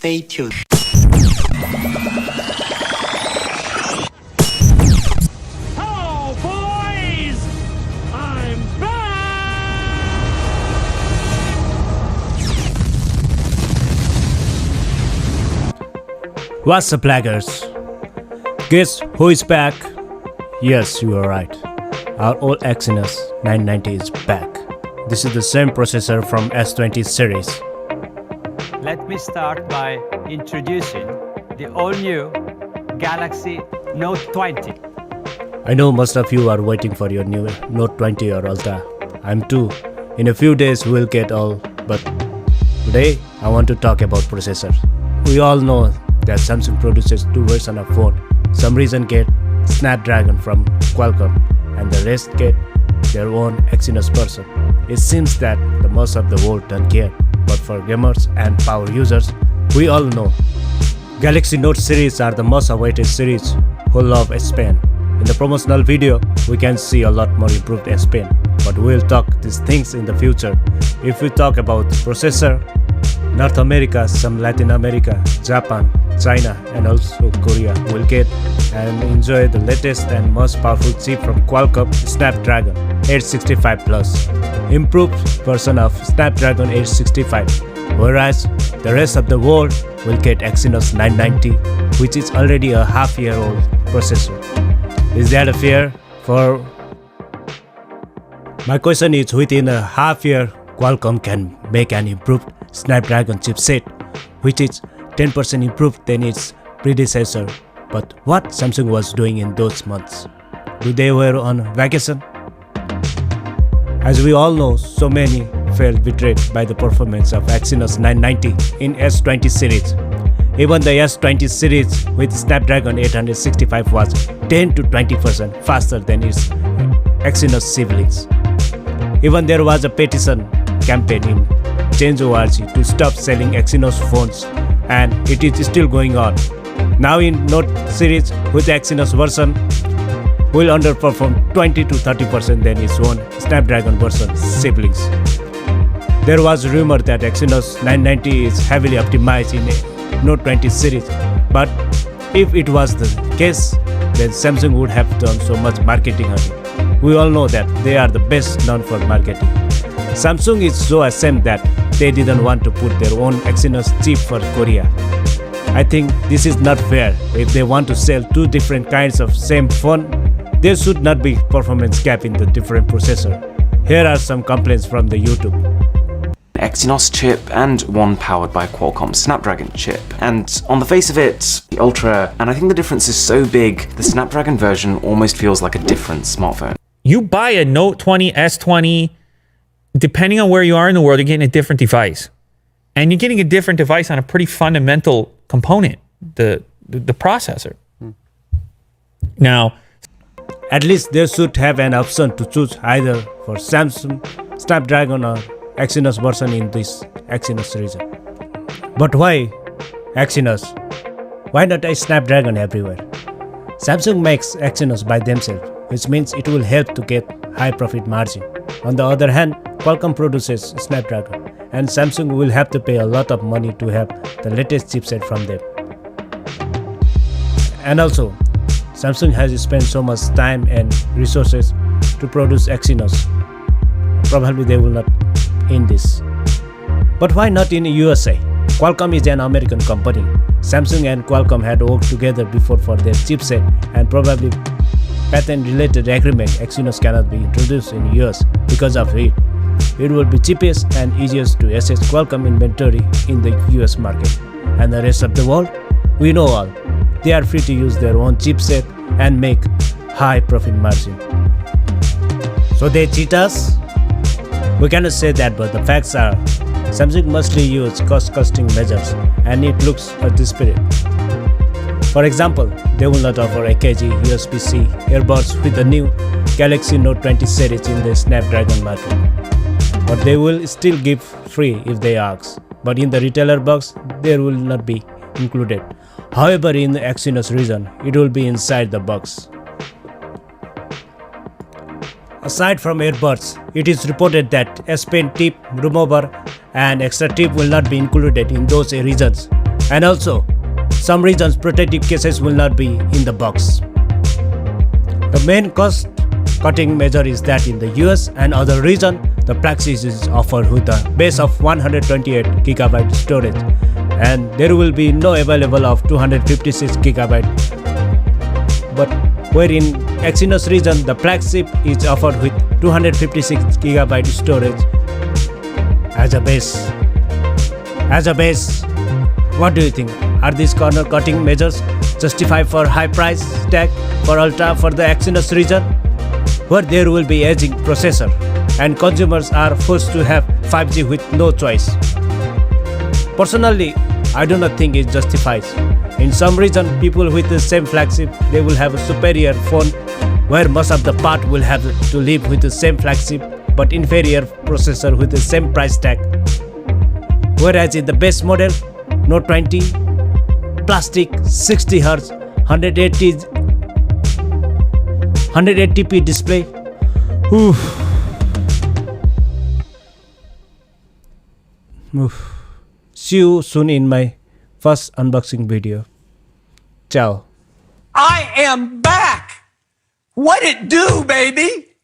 Stay tuned. Hello, boys! I'm back! What's up, laggers? Guess who is back? Yes, you are right. Our old EXYNOS 990 is back. This is the same processor from S20 series. Let me start by introducing the all-new Galaxy Note 20. I know most of you are waiting for your new Note 20 or Ultra. I'm too. In a few days we'll get all, but today I want to talk about processors. We all know that Samsung produces two versions of phone. Some reason get Snapdragon from Qualcomm and the rest get their own EXYNOS version. It seems that the most of the world don't care, but for gamers and power users, we all know Galaxy Note series are the most awaited series who love S Pen. In the promotional video, we can see a lot more improved S Pen, but we'll talk these things in the future. If we talk about processor, North America, some Latin America, Japan, China and also Korea will get and enjoy the latest and most powerful chip from Qualcomm, Snapdragon 865 Plus, improved version of Snapdragon 865, whereas the rest of the world will get EXYNOS 990, which is already a half-year-old processor. Is that fair? My question is, within a half year, Qualcomm can make an improved Snapdragon chipset, which is 10% improved than its predecessor. But what Samsung was doing in those months? Do they were on vacation? As we all know, so many felt betrayed by the performance of EXYNOS 990 in S20 series. Even the S20 series with Snapdragon 865 was 10 to 20% faster than its EXYNOS siblings. Even there was a petition campaign in Change.org to stop selling EXYNOS phones, and it is still going on. Now in Note series with EXYNOS version will underperform 20 to 30% than its own Snapdragon version siblings. There was rumor that EXYNOS 990 is heavily optimized in Note 20 series, but if it was the case, then Samsung would have done so much marketing on it. We all know that they are the best known for marketing. Samsung is so ashamed that they didn't want to put their own EXYNOS chip for Korea. I think this is not fair. If they want to sell two different kinds of same phone, there should not be performance gap in the different processor. Here are some complaints from the YouTube. EXYNOS chip and one powered by Qualcomm Snapdragon chip. And on the face of it, the Ultra, and I think the difference is so big, the Snapdragon version almost feels like a different smartphone. You buy a Note 20, S20, depending on where you are in the world, you're getting a different device. And you're getting a different device on a pretty fundamental component, the processor. Now, at least they should have an option to choose either for Samsung, Snapdragon or EXYNOS version in this EXYNOS region. But why EXYNOS? Why not a Snapdragon everywhere? Samsung makes EXYNOS by themselves, which means it will help to get high profit margin. On the other hand, Qualcomm produces Snapdragon, and Samsung will have to pay a lot of money to have the latest chipset from them. And also, Samsung has spent so much time and resources to produce EXYNOS. Probably they will not in this. But why not in USA? Qualcomm is an American company. Samsung and Qualcomm had worked together before for their chipset, and probably patent-related agreement EXYNOS cannot be introduced in US because of it. It will be cheapest and easiest to access Qualcomm inventory in the US market. And the rest of the world, we know all. They are free to use their own chipset and make high profit margin. So they cheat us? We cannot say that, but the facts are Samsung mostly use cost-cutting measures, and it looks desperate. For example, they will not offer AKG USB-C earbuds with the new Galaxy Note 20 series in the Snapdragon market. But they will still give free if they ask. But in the retailer box, they will not be included. However, in the EXYNOS region, it will be inside the box. Aside from earbuds, it is reported that S Pen tip remover and extra tip will not be included in those regions. And also, some reasons protective cases will not be in the box. The main cost cutting measure is that in the US and other region, the flagships is offered with a base of 128GB storage, and there will be no available of 256GB. But where in EXYNOS region, the flagship is offered with 256GB storage as a base. What do you think? Are these corner cutting measures justified for high price tag for Ultra for the EXYNOS region, where there will be aging processor and consumers are forced to have 5G with no choice? Personally, I do not think it justifies. In some region, people with the same flagship, they will have a superior phone where most of the part will have to live with the same flagship but inferior processor with the same price tag. Whereas in the base model, Note 20, plastic, 60Hz, 180p display. See you soon in my first unboxing video. Ciao. I am back! What it do, baby?